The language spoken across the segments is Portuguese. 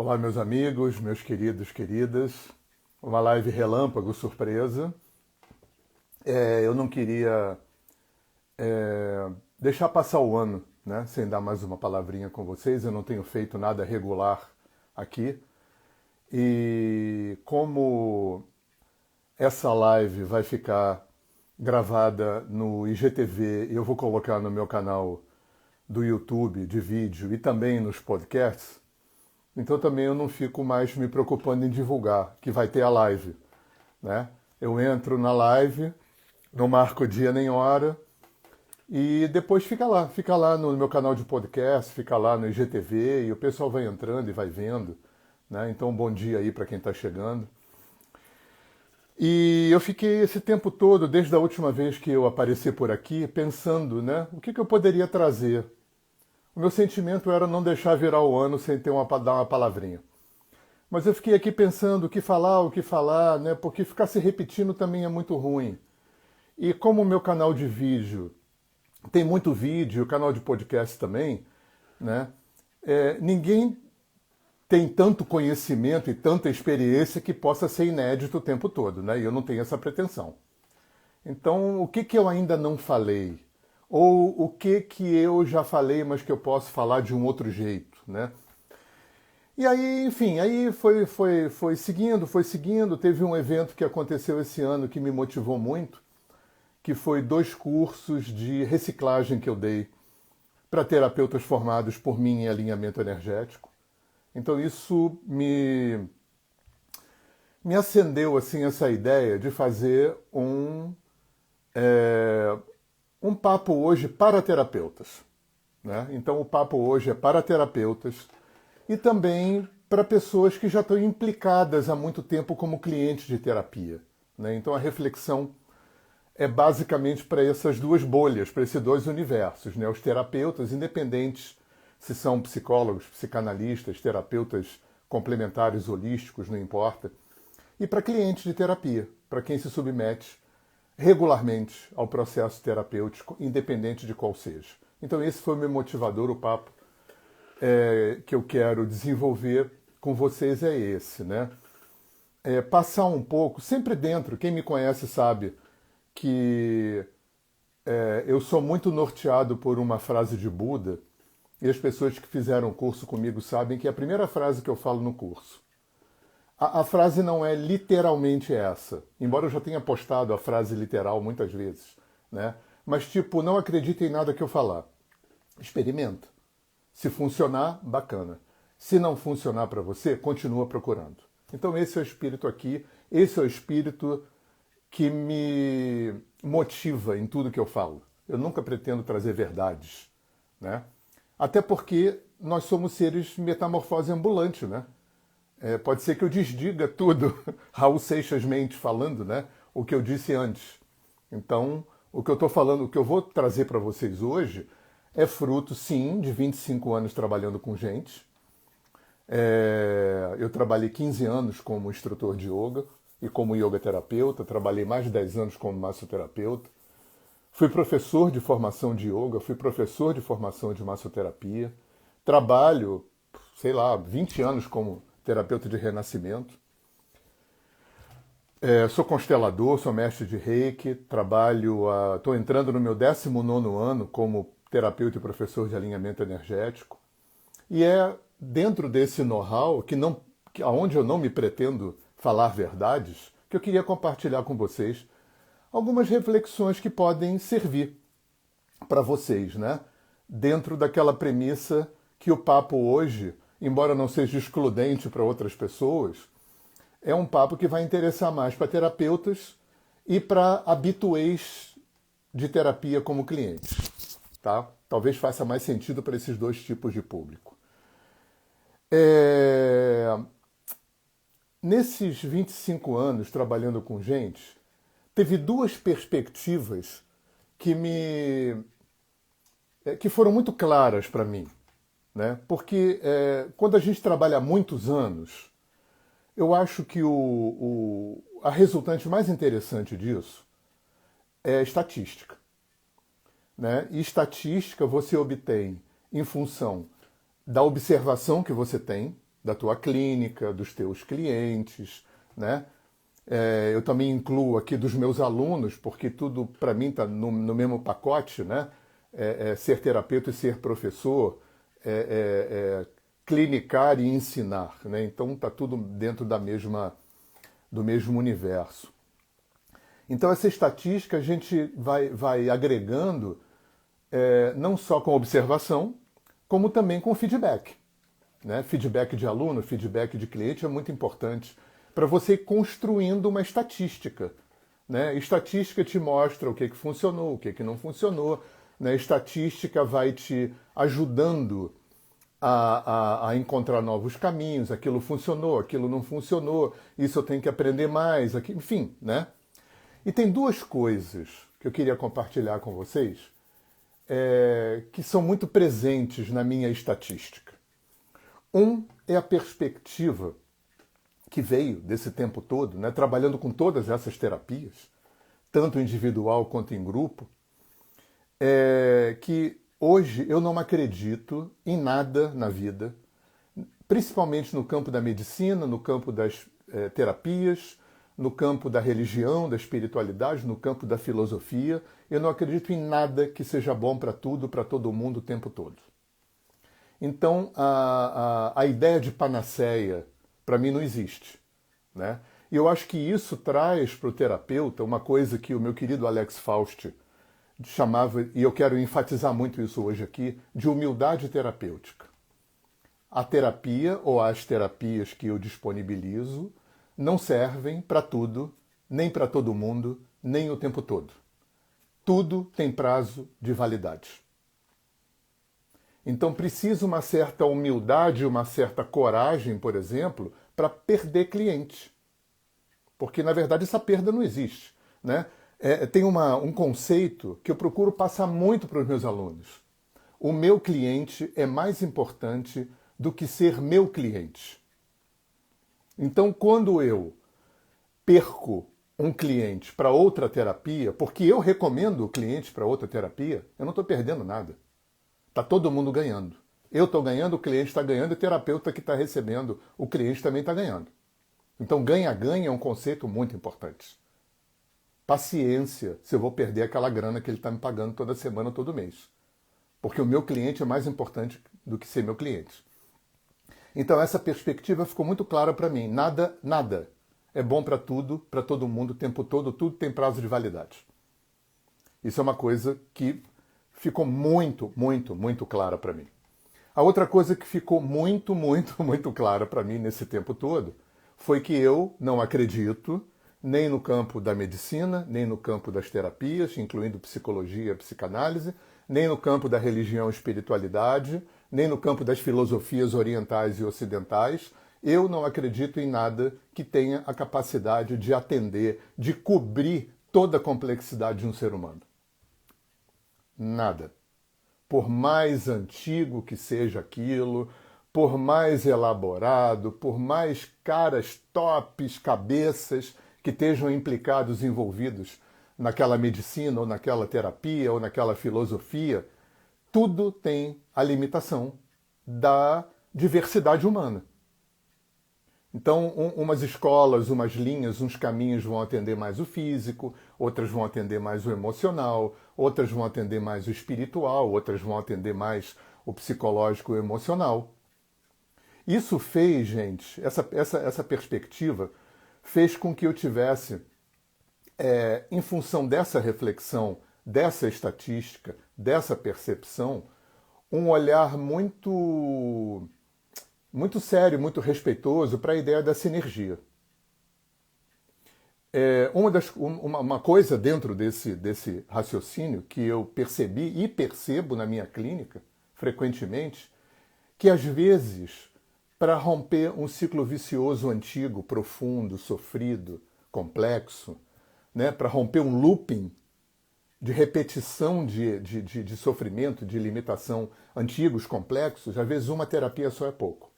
Olá, meus amigos, meus queridos, queridas. Uma live relâmpago, surpresa. Eu não queria deixar passar o ano, né, sem dar mais uma palavrinha com vocês. Eu não tenho feito nada regular aqui. E como essa live vai ficar gravada no IGTV e eu vou colocar no meu canal do YouTube de vídeo e também nos podcasts, então também eu não fico mais me preocupando em divulgar, que vai ter a live, né? Eu entro na live, não marco dia nem hora, e depois fica lá no meu canal de podcast, fica lá no IGTV, e o pessoal vai entrando e vai vendo, né? Então bom dia aí para quem está chegando. E eu fiquei esse tempo todo, desde a última vez que eu apareci por aqui, pensando, né? O que eu poderia trazer? O meu sentimento era não deixar virar o ano sem ter dar uma palavrinha. Mas eu fiquei aqui pensando o que falar, né? Porque ficar se repetindo também é muito ruim. E como o meu canal de vídeo tem muito vídeo, o canal de podcast também, né? Ninguém tem tanto conhecimento e tanta experiência que possa ser inédito o tempo todo, né? E eu não tenho essa pretensão. Então, o que eu ainda não falei? Ou o que eu já falei, mas que eu posso falar de um outro jeito, né? E aí, enfim, aí foi seguindo. Teve um evento que aconteceu esse ano que me motivou muito, que foi 2 cursos de reciclagem que eu dei para terapeutas formados por mim em alinhamento energético. Então isso me acendeu assim essa ideia de fazer um papo hoje para terapeutas, né? Então o papo hoje é para terapeutas e também para pessoas que já estão implicadas há muito tempo como clientes de terapia, né? Então a reflexão é basicamente para essas 2 bolhas, para esses 2 universos, né? Os terapeutas, independentes se são psicólogos, psicanalistas, terapeutas complementares, holísticos, não importa, e para clientes de terapia, para quem se submete regularmente ao processo terapêutico, independente de qual seja. Então esse foi o meu motivador, o papo que eu quero desenvolver com vocês é esse, né? Passar um pouco, sempre dentro, quem me conhece sabe que eu sou muito norteado por uma frase de Buda, e as pessoas que fizeram o curso comigo sabem que é a primeira frase que eu falo no curso. A frase não é literalmente essa, embora eu já tenha postado a frase literal muitas vezes, né? Mas tipo, não acredite em nada que eu falar. Experimenta. Se funcionar, bacana. Se não funcionar para você, continua procurando. Então esse é o espírito aqui, esse é o espírito que me motiva em tudo que eu falo. Eu nunca pretendo trazer verdades, né? Até porque nós somos seres metamorfose ambulante, né? Pode ser que eu desdiga tudo, Raul Seixas Mendes falando, né? O que eu disse antes. Então, o que eu estou falando, o que eu vou trazer para vocês hoje é fruto, sim, de 25 anos trabalhando com gente. Eu trabalhei 15 anos como instrutor de yoga e como yoga terapeuta, trabalhei mais de 10 anos como massoterapeuta. Fui professor de formação de yoga, fui professor de formação de massoterapia. Trabalho, sei lá, 20 anos como terapeuta de renascimento. Sou constelador, sou mestre de Reiki, estou entrando no meu 19º ano como terapeuta e professor de alinhamento energético. E é dentro desse know-how, onde eu não me pretendo falar verdades, que eu queria compartilhar com vocês algumas reflexões que podem servir para vocês, né? Dentro daquela premissa que o papo hoje, embora não seja excludente para outras pessoas, é um papo que vai interessar mais para terapeutas e para habituês de terapia como clientes, tá? Talvez faça mais sentido para esses 2 tipos de público. Nesses 25 anos trabalhando com gente, teve 2 perspectivas que foram muito claras para mim, né? Porque quando a gente trabalha há muitos anos, eu acho que a resultante mais interessante disso é estatística, né? E estatística você obtém em função da observação que você tem, da tua clínica, dos teus clientes, né? Eu também incluo aqui dos meus alunos, porque tudo para mim está no mesmo pacote, né? Ser terapeuta e ser professor, clinicar e ensinar, né? Então está tudo dentro do mesmo universo. Então essa estatística a gente vai agregando não só com observação, como também com feedback. Né? Feedback de aluno, feedback de cliente é muito importante para você ir construindo uma estatística. Né? Estatística te mostra o que funcionou, o que não funcionou. Né? Estatística vai te ajudando a encontrar novos caminhos. Aquilo funcionou, aquilo não funcionou, isso eu tenho que aprender mais, enfim. Né? E tem duas coisas que eu queria compartilhar com vocês que são muito presentes na minha estatística. Um é a perspectiva que veio desse tempo todo, né, trabalhando com todas essas terapias, tanto individual quanto em grupo, que hoje eu não acredito em nada na vida, principalmente no campo da medicina, no campo das terapias, no campo da religião, da espiritualidade, no campo da filosofia. Eu não acredito em nada que seja bom para tudo, para todo mundo, o tempo todo. Então, a ideia de panaceia, para mim, não existe. Né? E eu acho que isso traz para o terapeuta uma coisa que o meu querido Alex Faust chamava, e eu quero enfatizar muito isso hoje aqui, de humildade terapêutica. A terapia ou as terapias que eu disponibilizo não servem para tudo, nem para todo mundo, nem o tempo todo. Tudo tem prazo de validade. Então precisa uma certa humildade, uma certa coragem, por exemplo, para perder cliente. Porque, na verdade, essa perda não existe. Né? Tem um conceito que eu procuro passar muito para os meus alunos. O meu cliente é mais importante do que ser meu cliente. Então, quando eu perco um cliente para outra terapia, porque eu recomendo o cliente para outra terapia, eu não estou perdendo nada. Está todo mundo ganhando. Eu estou ganhando, o cliente está ganhando, e o terapeuta que está recebendo, o cliente também está ganhando. Então, ganha-ganha é um conceito muito importante. Paciência se eu vou perder aquela grana que ele está me pagando toda semana, todo mês. Porque o meu cliente é mais importante do que ser meu cliente. Então, essa perspectiva ficou muito clara para mim. Nada é bom para tudo, para todo mundo, o tempo todo, tudo tem prazo de validade. Isso é uma coisa que ficou muito, muito, muito clara para mim. A outra coisa que ficou muito, muito, muito clara para mim nesse tempo todo foi que eu não acredito nem no campo da medicina, nem no campo das terapias, incluindo psicologia, psicanálise, nem no campo da religião e espiritualidade, nem no campo das filosofias orientais e ocidentais. Eu não acredito em nada que tenha a capacidade de atender, de cobrir toda a complexidade de um ser humano. Nada. Por mais antigo que seja aquilo, por mais elaborado, por mais caras, tops, cabeças que estejam implicados, envolvidos naquela medicina, ou naquela terapia, ou naquela filosofia, tudo tem a limitação da diversidade humana. Então, umas escolas, umas linhas, uns caminhos vão atender mais o físico, outras vão atender mais o emocional, outras vão atender mais o espiritual, outras vão atender mais o psicológico e o emocional. Isso fez, gente, essa perspectiva fez com que eu tivesse, em função dessa reflexão, dessa estatística, dessa percepção, um olhar muito sério, muito respeitoso para a ideia da sinergia. Uma coisa dentro desse raciocínio que eu percebi e percebo na minha clínica, frequentemente, que às vezes, para romper um ciclo vicioso antigo, profundo, sofrido, complexo, né, para romper um looping de repetição de sofrimento, de limitação antigos, complexos, às vezes uma terapia só é pouco.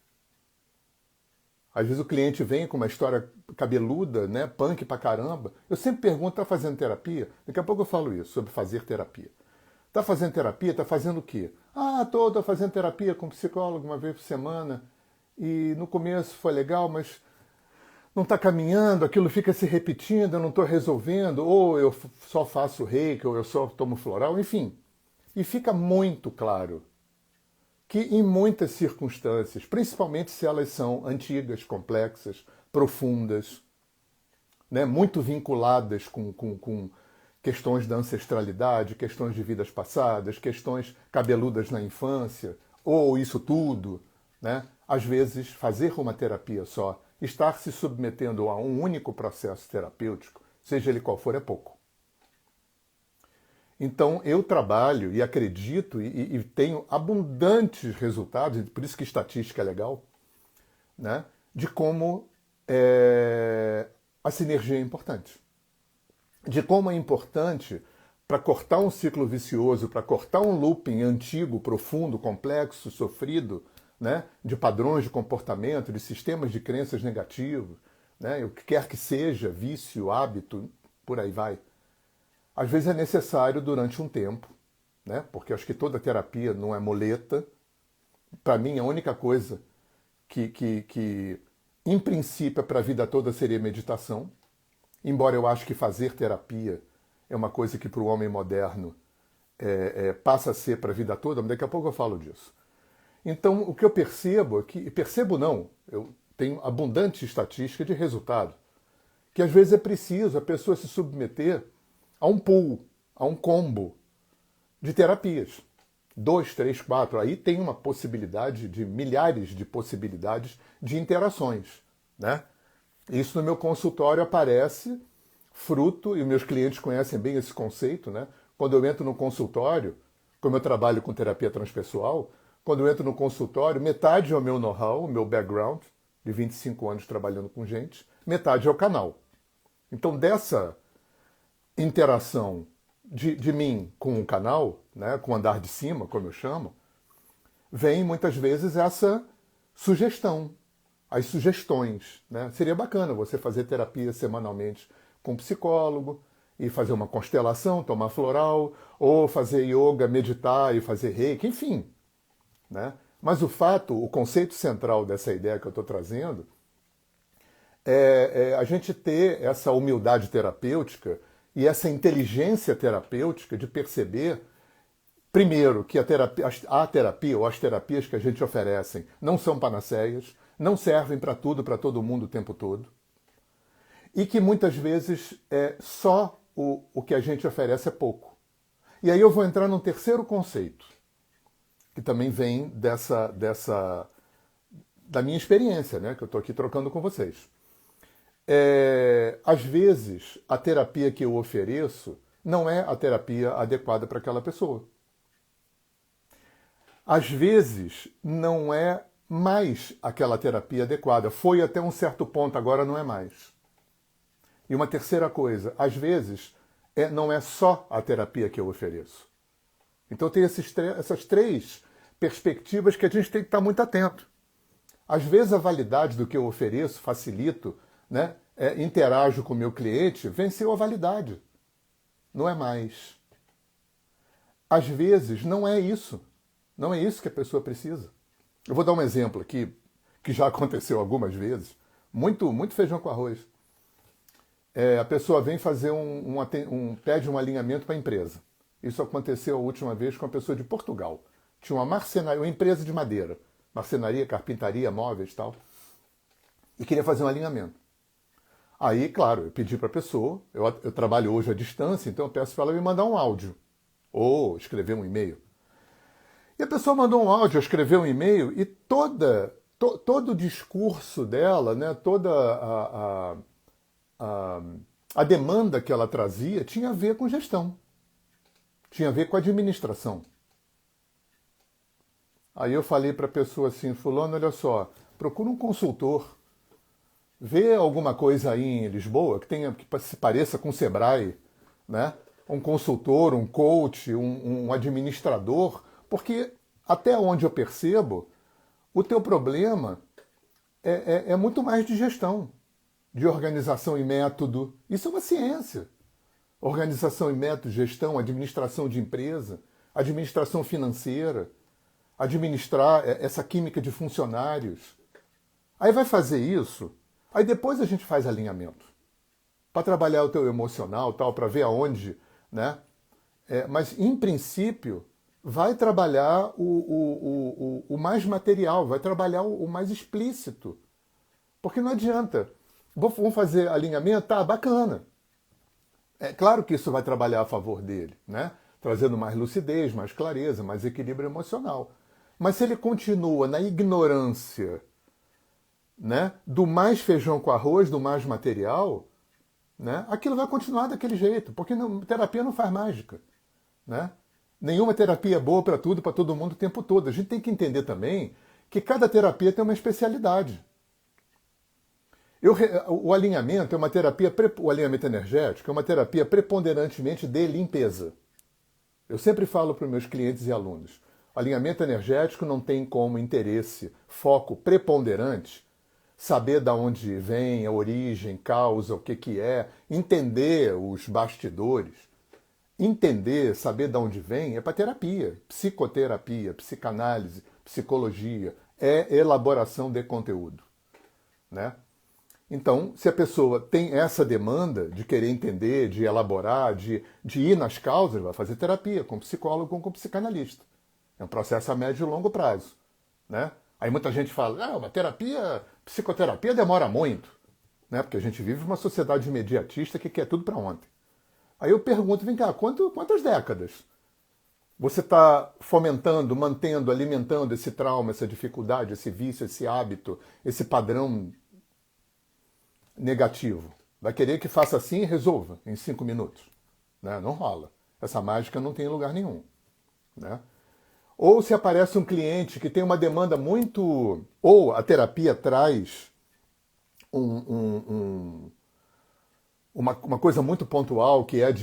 Às vezes o cliente vem com uma história cabeluda, né, punk pra caramba. Eu sempre pergunto, tá fazendo terapia? Daqui a pouco eu falo isso, sobre fazer terapia. Tá fazendo terapia? Tá fazendo o quê? Tô fazendo terapia com psicólogo uma vez por semana. e no começo foi legal, mas não está caminhando, aquilo fica se repetindo, eu não estou resolvendo, ou eu só faço reiki, ou eu só tomo floral, enfim. E fica muito claro que em muitas circunstâncias, principalmente se elas são antigas, complexas, profundas, né, muito vinculadas com questões da ancestralidade, questões de vidas passadas, questões cabeludas na infância, ou isso tudo, né? Às vezes, fazer uma terapia só, estar se submetendo a um único processo terapêutico, seja ele qual for, é pouco. Então, eu trabalho e acredito e tenho abundantes resultados, por isso que estatística é legal, né? De como a sinergia é importante. De como é importante para cortar um ciclo vicioso, para cortar um looping antigo, profundo, complexo, sofrido, né? De padrões de comportamento, de sistemas de crenças negativos, né? O que quer que seja, vício, hábito, por aí vai. Às vezes é necessário durante um tempo, né? Porque acho que toda terapia não é muleta. Para mim, a única coisa que em princípio, é para a vida toda seria meditação. Embora eu acho que fazer terapia é uma coisa que para o homem moderno passa a ser para a vida toda, mas daqui a pouco eu falo disso. Então, o que eu percebo é que, percebo não, eu tenho abundante estatística de resultado, que às vezes é preciso a pessoa se submeter a um pool, a um combo de terapias. 2, 3, 4. Aí tem uma possibilidade de milhares de possibilidades de interações, né? Isso no meu consultório aparece fruto, e meus clientes conhecem bem esse conceito, né? Quando eu entro no consultório, como eu trabalho com terapia transpessoal, quando eu entro no consultório, metade é o meu know-how, o meu background, de 25 anos trabalhando com gente, metade é o canal. Então, dessa interação de mim com o canal, né, com o andar de cima, como eu chamo, vem muitas vezes essa sugestão, as sugestões. Né? Seria bacana você fazer terapia semanalmente com um psicólogo e fazer uma constelação, tomar floral, ou fazer yoga, meditar e fazer reiki, enfim. Né? Mas o conceito central dessa ideia que eu estou trazendo é a gente ter essa humildade terapêutica e essa inteligência terapêutica de perceber, primeiro, que a terapia ou as terapias que a gente oferece não são panaceias, não servem para tudo, para todo mundo o tempo todo, e que muitas vezes só o que a gente oferece é pouco. E aí eu vou entrar num terceiro conceito, que também vem da minha experiência, né, que eu estou aqui trocando com vocês. Às vezes, a terapia que eu ofereço não é a terapia adequada para aquela pessoa. Às vezes, não é mais aquela terapia adequada. Foi até um certo ponto, agora não é mais. E uma terceira coisa, às vezes, não é só a terapia que eu ofereço. Então tem essas três perspectivas que a gente tem que estar muito atento. Às vezes a validade do que eu ofereço, facilito, né, interajo com o meu cliente, venceu a validade. Não é mais. Às vezes não é isso. Não é isso que a pessoa precisa. Eu vou dar um exemplo aqui, que já aconteceu algumas vezes. Muito feijão com arroz. A pessoa vem fazer pede um alinhamento para a empresa. Isso aconteceu a última vez com uma pessoa de Portugal. Tinha uma marcenaria, uma empresa de madeira. Marcenaria, carpintaria, móveis e tal. E queria fazer um alinhamento. Aí, claro, eu pedi para a pessoa, eu trabalho hoje à distância, então eu peço para ela me mandar um áudio. Ou escrever um e-mail. E a pessoa mandou um áudio, escreveu um e-mail, e todo o discurso dela, né, toda a demanda que ela trazia tinha a ver com gestão. Tinha a ver com administração. Aí eu falei para a pessoa assim, fulano, olha só, procura um consultor. Vê alguma coisa aí em Lisboa que se pareça com o Sebrae, né? Um consultor, um coach, um administrador, porque até onde eu percebo, o teu problema é muito mais de gestão, de organização e método. Isso é uma ciência. Organização e método, gestão, administração de empresa, administração financeira, administrar essa química de funcionários, Aí vai fazer isso, aí depois a gente faz alinhamento. Para trabalhar o teu emocional, tal, para ver aonde, né? Mas, em princípio, vai trabalhar o mais material, vai trabalhar o mais explícito. Porque não adianta. Vamos fazer alinhamento? Tá, bacana. É claro que isso vai trabalhar a favor dele, né? Trazendo mais lucidez, mais clareza, mais equilíbrio emocional. Mas se ele continua na ignorância, né, do mais feijão com arroz, do mais material, né, aquilo vai continuar daquele jeito, porque terapia não faz mágica. Né? Nenhuma terapia é boa para tudo, para todo mundo o tempo todo. A gente tem que entender também que cada terapia tem uma especialidade. O alinhamento é uma terapia, o alinhamento energético é uma terapia preponderantemente de limpeza. Eu sempre falo para os meus clientes e alunos, o alinhamento energético não tem como interesse, foco preponderante, saber de onde vem, a origem, causa, o que é, entender os bastidores. Entender, saber de onde vem, é para terapia, psicoterapia, psicanálise, psicologia, é elaboração de conteúdo. Né? Então, se a pessoa tem essa demanda de querer entender, de elaborar, de ir nas causas, vai fazer terapia com psicólogo ou com psicanalista. É um processo a médio e longo prazo. Né? Aí muita gente fala, uma terapia, psicoterapia demora muito. Né? Porque a gente vive uma sociedade imediatista que quer tudo para ontem. Aí eu pergunto, vem cá, quantas décadas você está fomentando, mantendo, alimentando esse trauma, essa dificuldade, esse vício, esse hábito, esse padrão negativo? Vai querer que faça assim e resolva em 5 minutos? Né? Não rola. Essa mágica não tem lugar nenhum. Né? Ou se aparece um cliente que tem uma demanda muito... Ou a terapia traz uma coisa muito pontual que é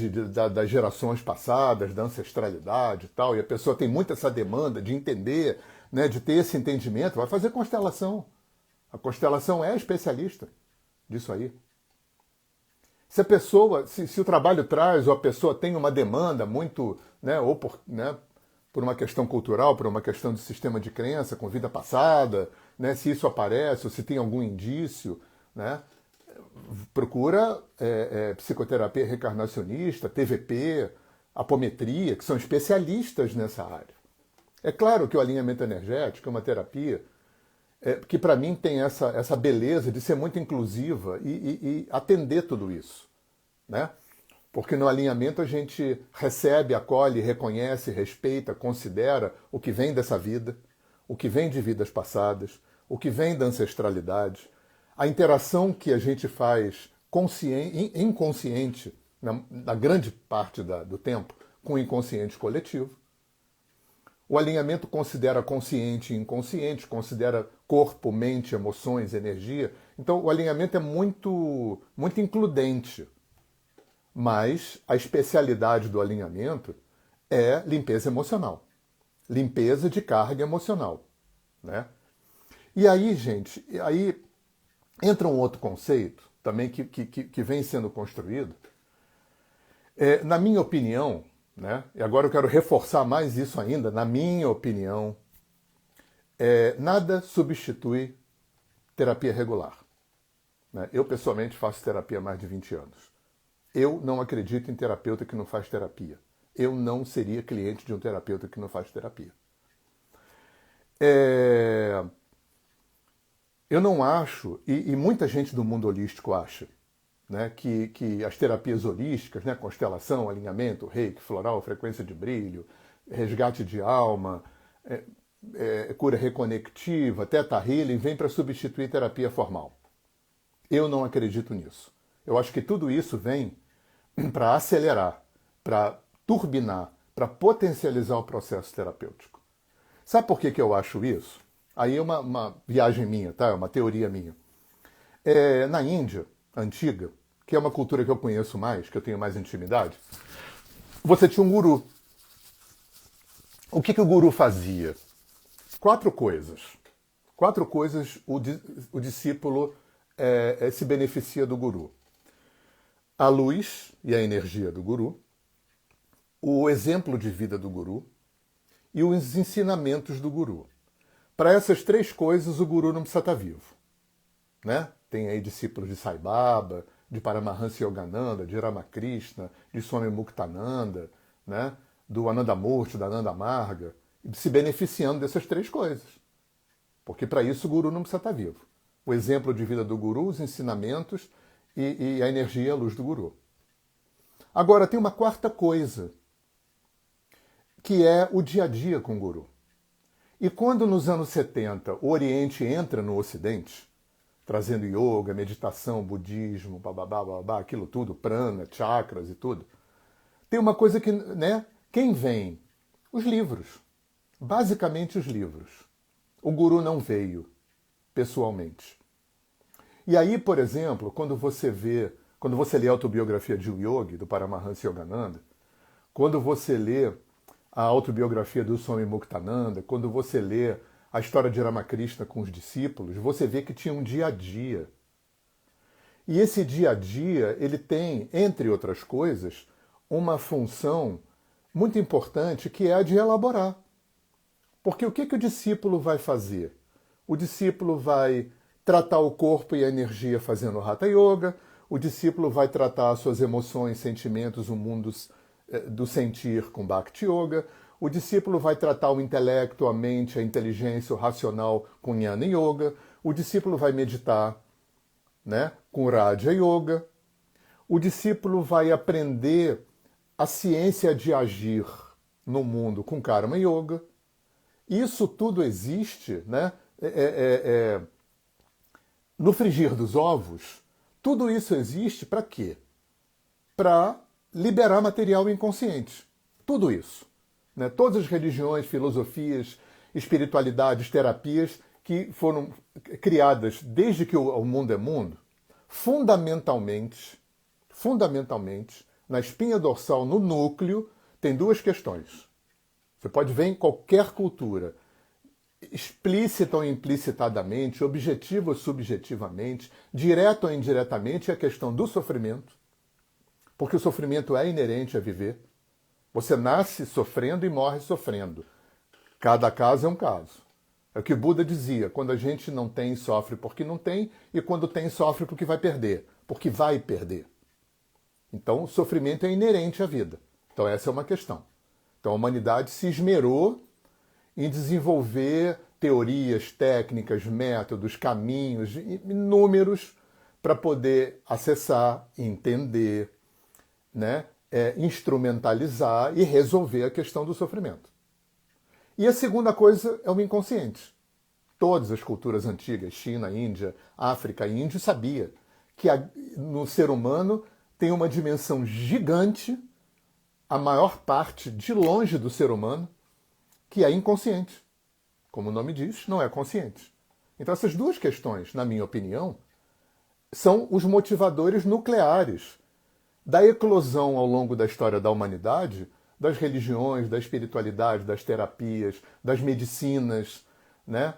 das gerações passadas, da ancestralidade e tal, e a pessoa tem muito essa demanda de entender, né, de ter esse entendimento, vai fazer constelação. A constelação é especialista disso aí. Se a pessoa, se o trabalho traz, ou a pessoa tem uma demanda muito, né, ou por uma questão cultural, por uma questão de sistema de crença, com vida passada, né, se isso aparece, ou se tem algum indício, né, procura psicoterapia reencarnacionista, TVP, apometria, que são especialistas nessa área. É claro que o alinhamento energético é uma terapia que para mim tem essa beleza de ser muito inclusiva e atender tudo isso. Né? Porque no alinhamento a gente recebe, acolhe, reconhece, respeita, considera o que vem dessa vida, o que vem de vidas passadas, o que vem da ancestralidade, a interação que a gente faz inconsciente, na grande parte do tempo, com o inconsciente coletivo. O alinhamento considera consciente e inconsciente, considera corpo, mente, emoções, energia. Então, o alinhamento é muito, muito includente. Mas a especialidade do alinhamento é limpeza emocional. Limpeza de carga emocional. Né? E aí, gente, aí entra um outro conceito também que vem sendo construído. Na minha opinião, né, e agora eu quero reforçar mais isso ainda, na minha opinião, nada substitui terapia regular. Né? Eu, pessoalmente, faço terapia há mais de 20 anos. Eu não acredito em terapeuta que não faz terapia. Eu não seria cliente de um terapeuta que não faz terapia. Eu não acho, e muita gente do mundo holístico acha, né, que as terapias holísticas, né, constelação, alinhamento, reiki, floral, frequência de brilho, resgate de alma, cura reconectiva, teta healing, vem para substituir terapia formal. Eu não acredito nisso. Eu acho que tudo isso vem para acelerar, para turbinar, para potencializar o processo terapêutico. Sabe por que eu acho isso? Aí é uma viagem minha, tá? É uma teoria minha. Na Índia antiga, que é uma cultura que eu conheço mais, que eu tenho mais intimidade, você tinha um guru. O que o guru fazia? 4 coisas. 4 coisas o discípulo se beneficia do guru. A luz e a energia do guru, o exemplo de vida do guru e os ensinamentos do guru. Para essas 3 coisas, o guru não precisa estar vivo. né? Tem aí discípulos de Sai Baba, de Paramahansa Yogananda, de Ramakrishna, de Swami Muktananda, né? Do Anandamurti, da Ananda Marga, se beneficiando dessas três coisas. Porque para isso o guru não precisa estar vivo. O exemplo de vida do guru, os ensinamentos e a energia e a luz do guru. Agora, tem uma quarta coisa, que é o dia a dia com o guru. E quando nos anos 70 o Oriente entra no Ocidente, trazendo yoga, meditação, budismo, bababá, bababá, aquilo tudo, prana, chakras e tudo, tem uma coisa que, né? Quem vem? Os livros. Basicamente os livros. O guru não veio pessoalmente. E aí, por exemplo, quando você lê a autobiografia de um yogi, do Paramahansa Yogananda, quando você lê a autobiografia do Swami Muktananda, quando você lê a história de Ramakrishna com os discípulos, você vê que tinha um dia a dia. E esse dia a dia, ele tem, entre outras coisas, uma função muito importante que é a de elaborar. Porque o que o discípulo vai fazer? O discípulo vai tratar o corpo e a energia fazendo Hatha Yoga, o discípulo vai tratar as suas emoções, sentimentos, o mundo do sentir com Bhakti Yoga, o discípulo vai tratar o intelecto, a mente, a inteligência, o racional com Jnana Yoga, o discípulo vai meditar, né, com Raja Yoga, o discípulo vai aprender a ciência de agir no mundo com Karma Yoga. Isso tudo existe, né? No frigir dos ovos, tudo isso existe para quê? Para liberar material inconsciente. Tudo isso. Né? Todas as religiões, filosofias, espiritualidades, terapias que foram criadas desde que o mundo é mundo, fundamentalmente, na espinha dorsal, no núcleo, tem duas questões. Você pode ver em qualquer cultura, explícita ou implicitadamente, objetiva ou subjetivamente, direto ou indiretamente, é a questão do sofrimento, porque o sofrimento é inerente a viver. Você nasce sofrendo e morre sofrendo. Cada caso é um caso. É o que Buda dizia, quando a gente não tem, sofre porque não tem, e quando tem, sofre porque vai perder, porque vai perder. Então, o sofrimento é inerente à vida. Então, essa é uma questão. Então, a humanidade se esmerou em desenvolver teorias, técnicas, métodos, caminhos inúmeros para poder acessar, entender, né, instrumentalizar e resolver a questão do sofrimento. E a segunda coisa é o inconsciente. Todas as culturas antigas, China, Índia, África e Índia, sabia que no ser humano tem uma dimensão gigante, a maior parte, de longe do ser humano, que é inconsciente. Como o nome diz, não é consciente. Então essas duas questões, na minha opinião, são os motivadores nucleares da eclosão ao longo da história da humanidade, das religiões, da espiritualidade, das terapias, das medicinas, né?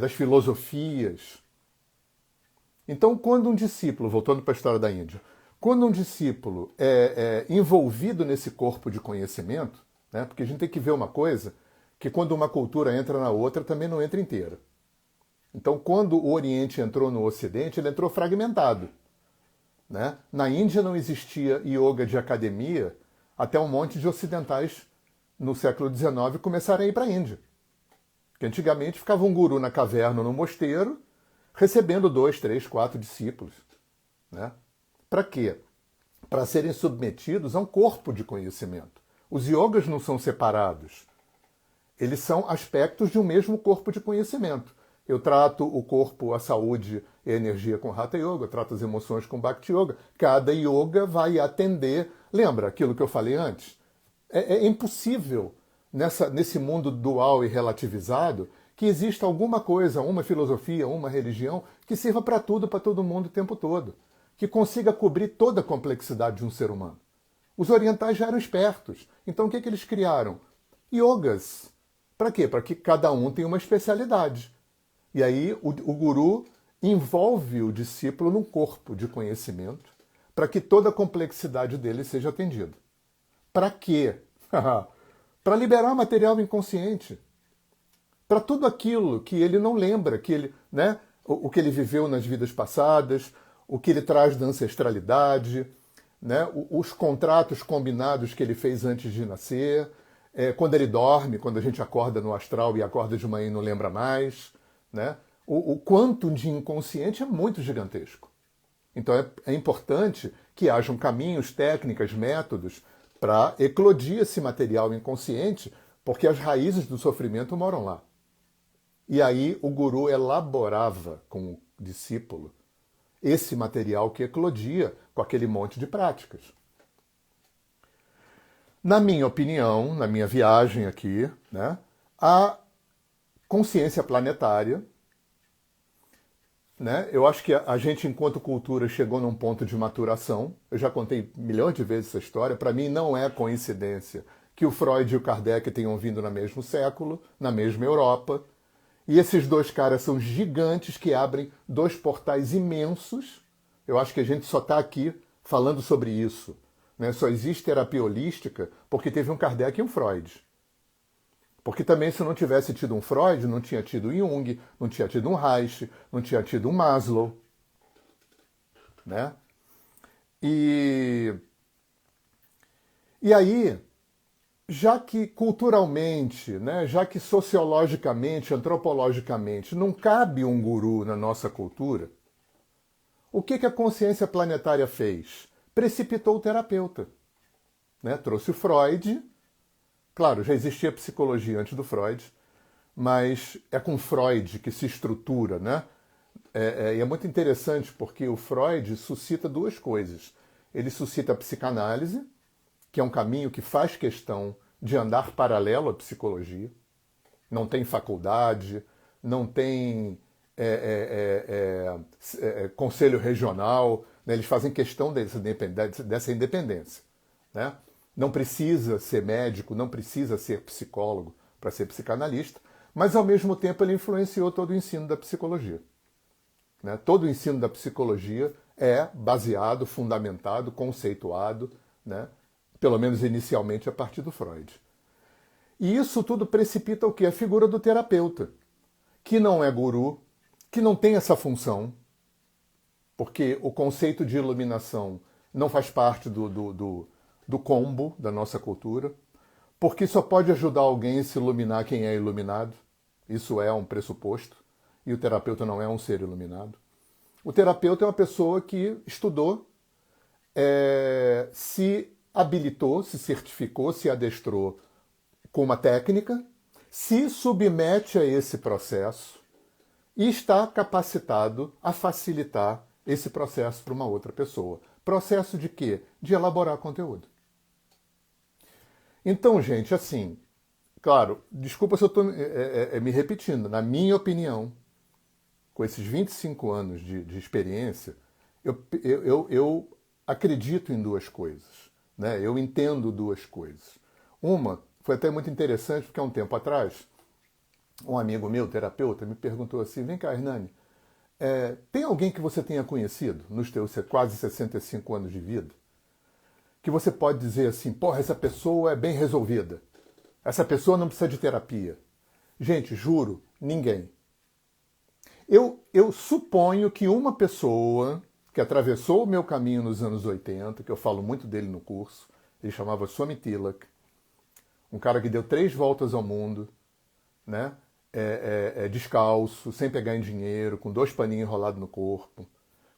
Das filosofias. Então, quando um discípulo, voltando para a história da Índia, quando um discípulo é envolvido nesse corpo de conhecimento, né? Porque a gente tem que ver uma coisa, que quando uma cultura entra na outra, também não entra inteira. Então, quando o Oriente entrou no Ocidente, ele entrou fragmentado. Né? Na Índia não existia yoga de academia até um monte de ocidentais no século XIX começarem a ir para a Índia. Porque antigamente ficava um guru na caverna, no mosteiro, recebendo 2, 3, 4 discípulos. Né? Para quê? Para serem submetidos a um corpo de conhecimento. Os yogas não são separados. Eles são aspectos de um mesmo corpo de conhecimento. Eu trato o corpo, a saúde e a energia com Hatha Yoga, eu trato as emoções com Bhakti Yoga. Cada yoga vai atender... Lembra aquilo que eu falei antes? É impossível, nesse mundo dual e relativizado, que exista alguma coisa, uma filosofia, uma religião, que sirva para tudo, para todo mundo o tempo todo. Que consiga cobrir toda a complexidade de um ser humano. Os orientais já eram espertos. Então o que eles criaram? Yogas. Para quê? Para que cada um tenha uma especialidade. E aí o guru envolve o discípulo num corpo de conhecimento para que toda a complexidade dele seja atendida. Para quê? Para liberar material inconsciente. Para tudo aquilo que ele não lembra, que ele, né? o que ele viveu nas vidas passadas, o que ele traz da ancestralidade, né? Os contratos combinados que ele fez antes de nascer, quando ele dorme, quando a gente acorda no astral e acorda de manhã e não lembra mais, né? O quanto de inconsciente é muito gigantesco. Então é importante que hajam caminhos, técnicas, métodos para eclodir esse material inconsciente, porque as raízes do sofrimento moram lá. E aí o guru elaborava com o discípulo esse material que eclodia com aquele monte de práticas. Na minha opinião, na minha viagem aqui, né, a consciência planetária, né, eu acho que a gente, enquanto cultura, chegou num ponto de maturação. Eu já contei milhões de vezes essa história. Para mim, não é coincidência que o Freud e o Kardec tenham vindo no mesmo século, na mesma Europa. E esses dois caras são gigantes que abrem dois portais imensos. Eu acho que a gente só está aqui falando sobre isso, né? Só existe terapia holística porque teve um Kardec e um Freud. Porque também, se não tivesse tido um Freud, não tinha tido Jung, não tinha tido um Reich, não tinha tido um Maslow, né? E aí, já que culturalmente, né, já que sociologicamente, antropologicamente, não cabe um guru na nossa cultura, o que a consciência planetária fez? Precipitou o terapeuta, né? Trouxe o Freud. Claro, já existia psicologia antes do Freud, mas é com Freud que se estrutura, né? E é muito interessante porque o Freud suscita duas coisas. Ele suscita a psicanálise, que é um caminho que faz questão de andar paralelo à psicologia. Não tem faculdade, não tem conselho regional, né? Eles fazem questão dessa independência, né? Não precisa ser médico, não precisa ser psicólogo para ser psicanalista, mas ao mesmo tempo ele influenciou todo o ensino da psicologia, né? Todo o ensino da psicologia é baseado, fundamentado, conceituado, né? Pelo menos inicialmente a partir do Freud. E isso tudo precipita o quê? A figura do terapeuta, que não é guru, que não tem essa função, porque o conceito de iluminação não faz parte do combo da nossa cultura, porque só pode ajudar alguém a se iluminar quem é iluminado. Isso é um pressuposto, e o terapeuta não é um ser iluminado. O terapeuta é uma pessoa que estudou, se habilitou, se certificou, se adestrou com uma técnica, se submete a esse processo e está capacitado a facilitar esse processo para uma outra pessoa. Processo de quê? De elaborar conteúdo. Então, gente, assim, claro, desculpa se eu estou me repetindo, na minha opinião, com esses 25 anos de experiência, eu acredito em duas coisas, né? Eu entendo duas coisas. Uma, foi até muito interessante, porque há um tempo atrás, um amigo meu, terapeuta, me perguntou assim, vem cá, Hernani, tem alguém que você tenha conhecido nos teus quase 65 anos de vida, que você pode dizer assim, porra, essa pessoa é bem resolvida, essa pessoa não precisa de terapia? Gente, juro, ninguém. Eu suponho que uma pessoa que atravessou o meu caminho nos anos 80, que eu falo muito dele no curso, ele chamava Swami Tilak, um cara que deu 3 voltas ao mundo, né? Descalço, sem pegar em dinheiro, com 2 paninhos enrolados no corpo.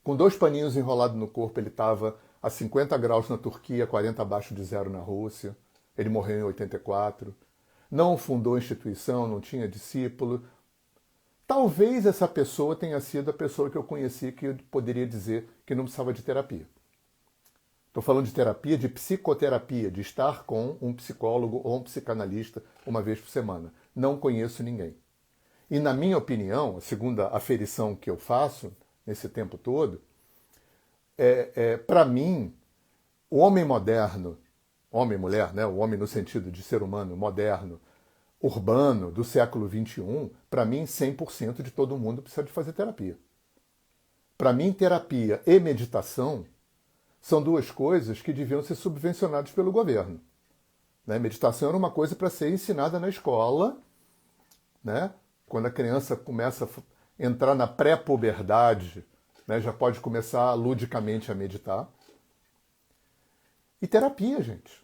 Com 2 paninhos enrolados no corpo, ele estava a 50 graus na Turquia, 40 abaixo de zero na Rússia. Ele morreu em 84. Não fundou instituição, não tinha discípulo. Talvez essa pessoa tenha sido a pessoa que eu conheci que eu poderia dizer que não precisava de terapia. Estou falando de terapia, de psicoterapia, de estar com um psicólogo ou um psicanalista uma vez por semana. Não conheço ninguém. E na minha opinião, a segunda aferição que eu faço nesse tempo todo, para mim, o homem moderno, homem e mulher, né? O homem no sentido de ser humano moderno, urbano, do século XXI, para mim, 100% de todo mundo precisa de fazer terapia. Para mim, terapia e meditação são duas coisas que deviam ser subvencionadas pelo governo. Né? Meditação era uma coisa para ser ensinada na escola, né? Quando a criança começa entrar na pré-puberdade, né, já pode começar ludicamente a meditar. E terapia, gente.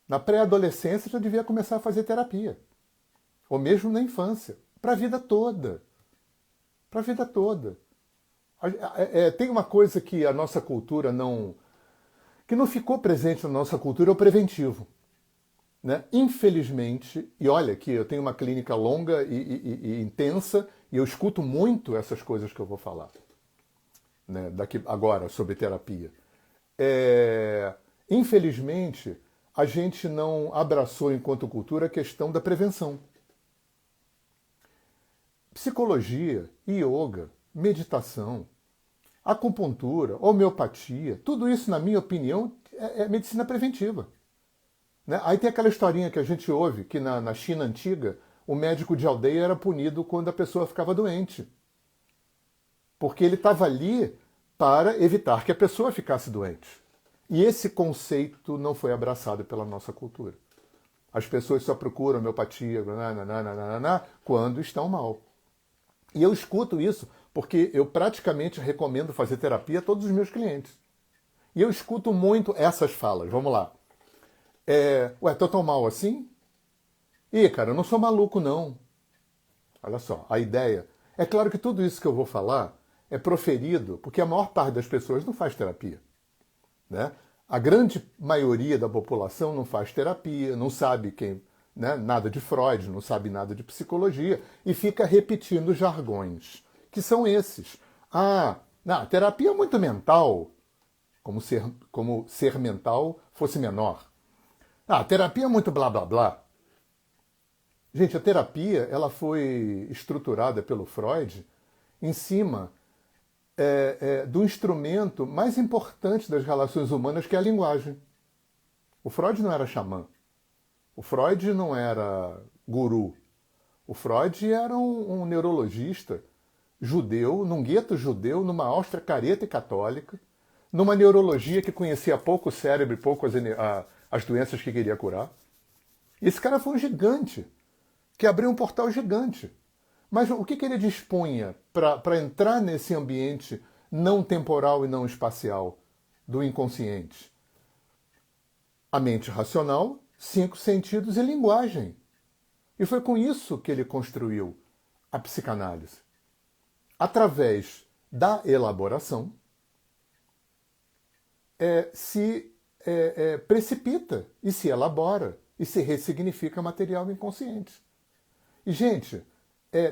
Na pré-adolescência já devia começar a fazer terapia. Ou mesmo na infância. Para a vida toda. Para a vida toda. Tem uma coisa que a nossa cultura não... que não ficou presente na nossa cultura, é o preventivo. Né? Infelizmente, e olha que eu tenho uma clínica longa e intensa, e eu escuto muito essas coisas que eu vou falar, né? Daqui agora, sobre terapia. Infelizmente, a gente não abraçou, enquanto cultura, a questão da prevenção. Psicologia, yoga, meditação, acupuntura, homeopatia, tudo isso, na minha opinião, é medicina preventiva. Né? Aí tem aquela historinha que a gente ouve, que na China antiga, o médico de aldeia era punido quando a pessoa ficava doente. Porque ele estava ali para evitar que a pessoa ficasse doente. E esse conceito não foi abraçado pela nossa cultura. As pessoas só procuram homeopatia quando estão mal. E eu escuto isso porque eu praticamente recomendo fazer terapia a todos os meus clientes. E eu escuto muito essas falas. Vamos lá. Ué, tô tão mal assim? Ih, cara, eu não sou maluco, não. Olha só, a ideia... É claro que tudo isso que eu vou falar é proferido porque a maior parte das pessoas não faz terapia. Né? A grande maioria da população não faz terapia, não sabe nada de Freud, não sabe nada de psicologia e fica repetindo jargões, que são esses. A terapia é muito mental, como ser mental fosse menor. A terapia é muito blá blá blá. Gente, a terapia ela foi estruturada pelo Freud em cima do instrumento mais importante das relações humanas, que é a linguagem. O Freud não era xamã. O Freud não era guru. O Freud era um neurologista judeu, num gueto judeu, numa Áustria careta e católica, numa neurologia que conhecia pouco o cérebro e pouco as doenças que queria curar. E esse cara foi um gigante, que abriu um portal gigante. Mas o que ele dispunha para entrar nesse ambiente não temporal e não espacial do inconsciente? A mente racional, 5 sentidos e linguagem. E foi com isso que ele construiu a psicanálise. Através da elaboração, se precipita e se elabora e se ressignifica material inconsciente. E, gente,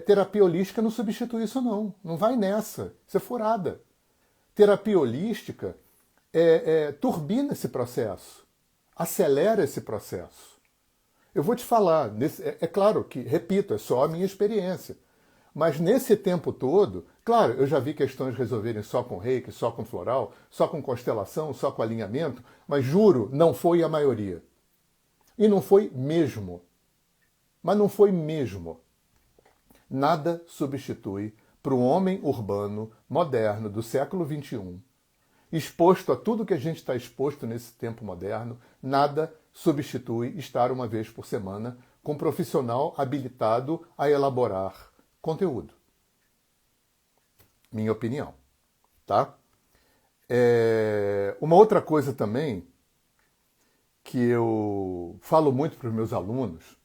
terapia holística não substitui isso, não. Não vai nessa. Isso é furada. Terapia holística turbina esse processo, acelera esse processo. Eu vou te falar, é claro que, repito, é só a minha experiência, mas nesse tempo todo, claro, eu já vi questões resolverem só com reiki, só com floral, só com constelação, só com alinhamento, mas juro, não foi a maioria. E não foi mesmo. Mas não foi mesmo. Nada substitui para o homem urbano, moderno, do século XXI, exposto a tudo que a gente está exposto nesse tempo moderno, nada substitui estar uma vez por semana com um profissional habilitado a elaborar conteúdo. Minha opinião. Tá? Uma outra coisa também que eu falo muito para os meus alunos,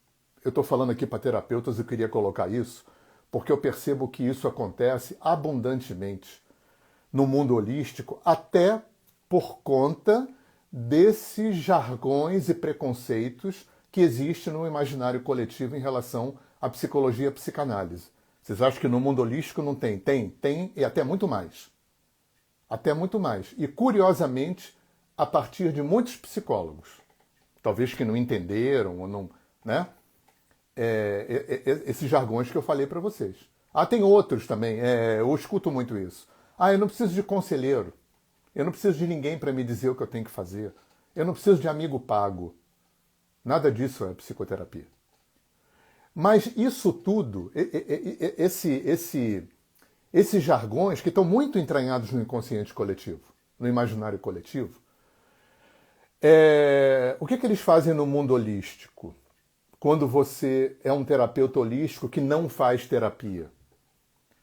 eu estou falando aqui para terapeutas, eu queria colocar isso, porque eu percebo que isso acontece abundantemente no mundo holístico, até por conta desses jargões e preconceitos que existem no imaginário coletivo em relação à psicologia e à psicanálise. Vocês acham que no mundo holístico não tem? Tem e até muito mais. Até muito mais. E, curiosamente, a partir de muitos psicólogos, talvez que não entenderam ou não... né? Esses jargões que eu falei para vocês. Tem outros também, eu escuto muito isso. Eu não preciso de conselheiro, eu não preciso de ninguém para me dizer o que eu tenho que fazer, eu não preciso de amigo pago. Nada disso é psicoterapia. Mas isso tudo, esses jargões que estão muito entranhados no inconsciente coletivo, no imaginário coletivo, o que eles fazem no mundo holístico? Quando você é um terapeuta holístico que não faz terapia.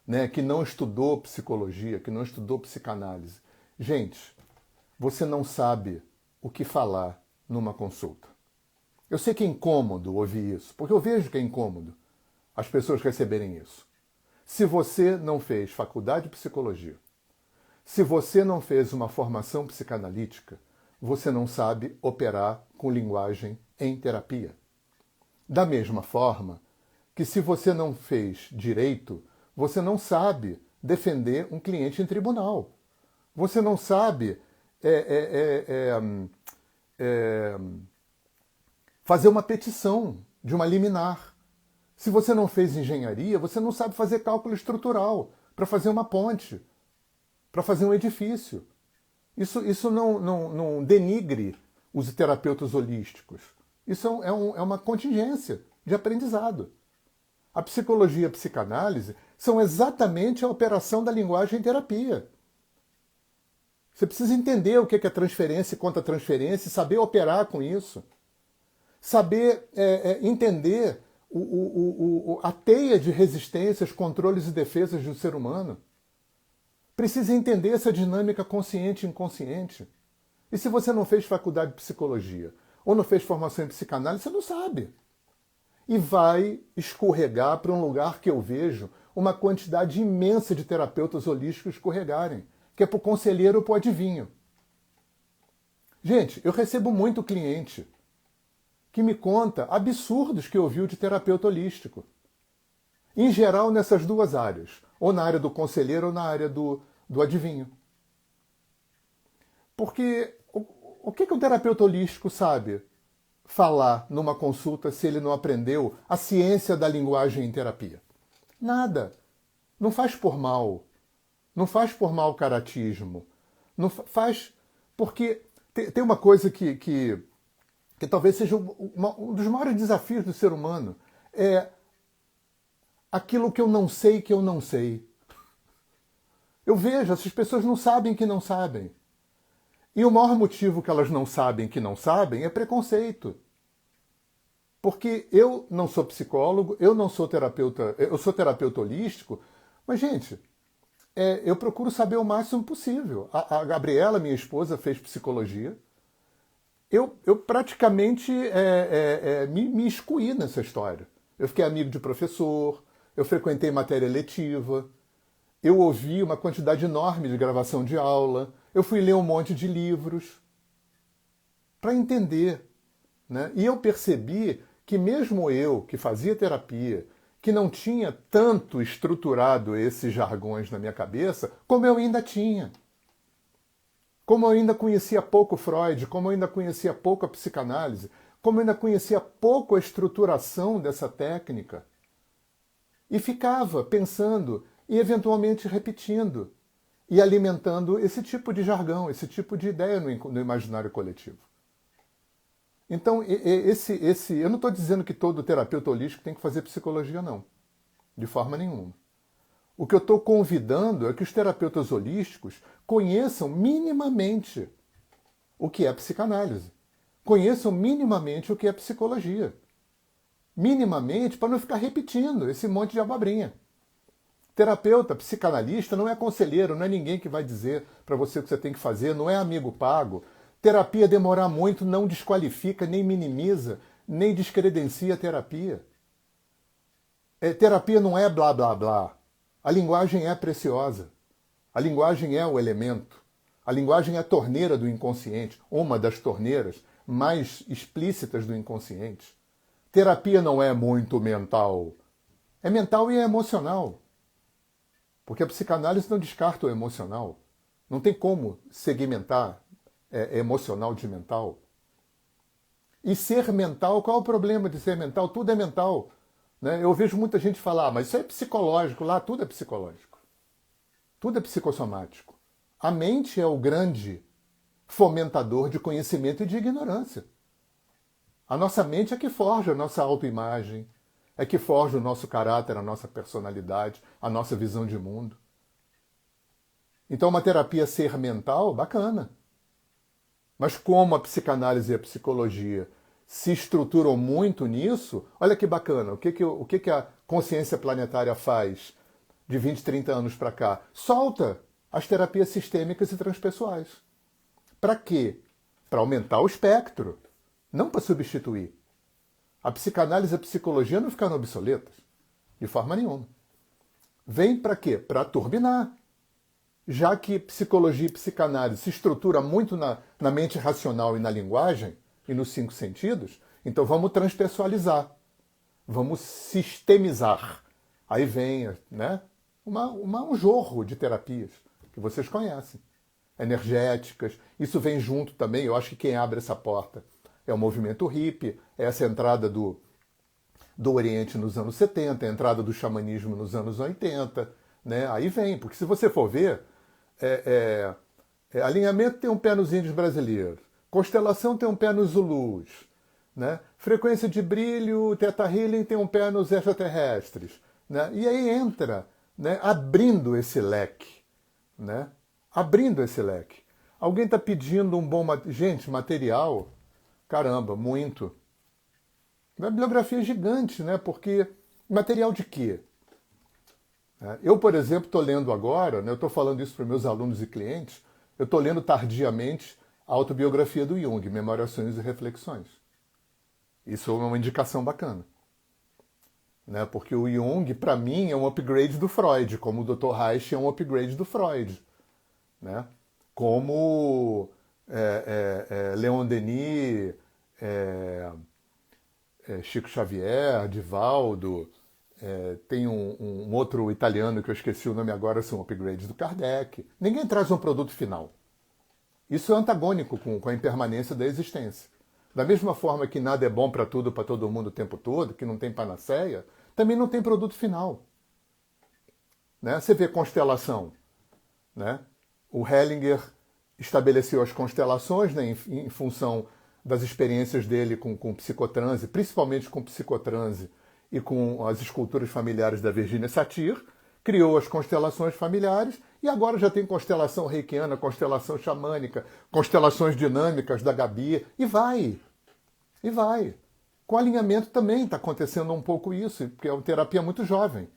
né, que não estudou psicologia, que não estudou psicanálise. Gente, você não sabe o que falar numa consulta. Eu sei que é incômodo ouvir isso, porque eu vejo que é incômodo as pessoas receberem isso. Se você não fez faculdade de psicologia, se você não fez uma formação psicanalítica, você não sabe operar com linguagem em terapia. Da mesma forma que se você não fez direito, você não sabe defender um cliente em tribunal. Você não sabe fazer uma petição de uma liminar. Se você não fez engenharia, você não sabe fazer cálculo estrutural para fazer uma ponte, para fazer um edifício. Isso não denigre os terapeutas holísticos. Isso é uma contingência de aprendizado. A psicologia e a psicanálise são exatamente a operação da linguagem em terapia. Você precisa entender o que é transferência e contra-transferência e saber operar com isso. Saber entender a teia de resistências, controles e defesas do ser humano. Precisa entender essa dinâmica consciente e inconsciente. E se você não fez faculdade de psicologia ou não fez formação em psicanálise, você não sabe. E vai escorregar para um lugar que eu vejo uma quantidade imensa de terapeutas holísticos escorregarem, que é para o conselheiro ou para o adivinho. Gente, eu recebo muito cliente que me conta absurdos que ouviu de terapeuta holístico. Em geral, nessas duas áreas. Ou na área do conselheiro ou na área do adivinho. Porque o que o terapeuta holístico sabe falar numa consulta se ele não aprendeu a ciência da linguagem em terapia? Nada. Não faz por mal. Não faz por mau caratismo. Não faz porque tem uma coisa que talvez seja um dos maiores desafios do ser humano. É aquilo que eu não sei que eu não sei. Eu vejo, essas pessoas não sabem que não sabem. E o maior motivo que elas não sabem que não sabem é preconceito. Porque eu não sou psicólogo, eu não sou terapeuta, eu sou terapeuta holístico, mas, gente, eu procuro saber o máximo possível. A Gabriela, minha esposa, fez psicologia. Eu praticamente me excluí nessa história. Eu fiquei amigo de professor, eu frequentei matéria letiva, eu ouvi uma quantidade enorme de gravação de aula, eu fui ler um monte de livros para entender. Né? E eu percebi que mesmo eu, que fazia terapia, que não tinha tanto estruturado esses jargões na minha cabeça, como eu ainda tinha. Como eu ainda conhecia pouco Freud, como eu ainda conhecia pouco a psicanálise, como eu ainda conhecia pouco a estruturação dessa técnica. E ficava pensando e eventualmente repetindo e alimentando esse tipo de jargão, esse tipo de ideia no imaginário coletivo. Então, eu não estou dizendo que todo terapeuta holístico tem que fazer psicologia, não. De forma nenhuma. O que eu estou convidando é que os terapeutas holísticos conheçam minimamente o que é psicanálise. Conheçam minimamente o que é psicologia. Minimamente, para não ficar repetindo esse monte de abobrinha. Terapeuta, psicanalista não é conselheiro, não é ninguém que vai dizer para você o que você tem que fazer, não é amigo pago. Terapia demorar muito não desqualifica, nem minimiza, nem descredencia a terapia. Terapia não é blá blá blá. A linguagem é preciosa. A linguagem é o elemento. A linguagem é a torneira do inconsciente, uma das torneiras mais explícitas do inconsciente. Terapia não é muito mental. É mental e é emocional. Porque a psicanálise não descarta o emocional. Não tem como segmentar emocional de mental. E ser mental, qual é o problema de ser mental? Tudo é mental. Né? Eu vejo muita gente falar, mas isso é psicológico, lá tudo é psicológico. Tudo é psicossomático. A mente é o grande fomentador de conhecimento e de ignorância. A nossa mente é que forja a nossa autoimagem, é que forja o nosso caráter, a nossa personalidade, a nossa visão de mundo. Então uma terapia ser mental, bacana. Mas como a psicanálise e a psicologia se estruturam muito nisso, olha que bacana, o que a consciência planetária faz de 20, 30 anos para cá. Solta as terapias sistêmicas e transpessoais. Para quê? Para aumentar o espectro, não para substituir. A psicanálise e a psicologia não ficaram obsoletas, de forma nenhuma. Vem para quê? Para turbinar. Já que psicologia e psicanálise se estrutura muito na mente racional e na linguagem, e nos 5 sentidos, então vamos transpessoalizar, vamos sistemizar. Aí vem, né, um jorro de terapias que vocês conhecem, energéticas. Isso vem junto também, eu acho que quem abre essa porta é o movimento hippie, é essa entrada do Oriente nos anos 70, a entrada do xamanismo nos anos 80, né? Aí vem, porque se você for ver, alinhamento tem um pé nos índios brasileiros, constelação tem um pé nos Zulus, né? Frequência de brilho, Theta Healing tem um pé nos extraterrestres, né? E aí entra, né, abrindo esse leque, né? Abrindo esse leque. Alguém está pedindo um bom... Gente, material, caramba, muito. A bibliografia é gigante, né? Porque material de quê? Eu, por exemplo, estou lendo agora, né, eu estou falando isso para meus alunos e clientes, eu estou lendo tardiamente a autobiografia do Jung, Memórias, Sonhos e Reflexões. Isso é uma indicação bacana. Né? Porque o Jung, para mim, é um upgrade do Freud, como o Dr. Reich é um upgrade do Freud. Né? Como Leon Denis, Chico Xavier, Divaldo, tem um outro italiano que eu esqueci o nome agora, são upgrades do Kardec. Ninguém traz um produto final. Isso é antagônico com a impermanência da existência. Da mesma forma que nada é bom para tudo, para todo mundo o tempo todo, que não tem panaceia, também não tem produto final. Né? Você vê constelação. Né? O Hellinger estabeleceu as constelações, né, em função das experiências dele com psicotranse, principalmente com psicotranse e com as esculturas familiares da Virginia Satir, criou as constelações familiares e agora já tem constelação reikiana, constelação xamânica, constelações dinâmicas da Gabi, e vai. E vai. Com alinhamento também está acontecendo um pouco isso, porque é uma terapia muito jovem.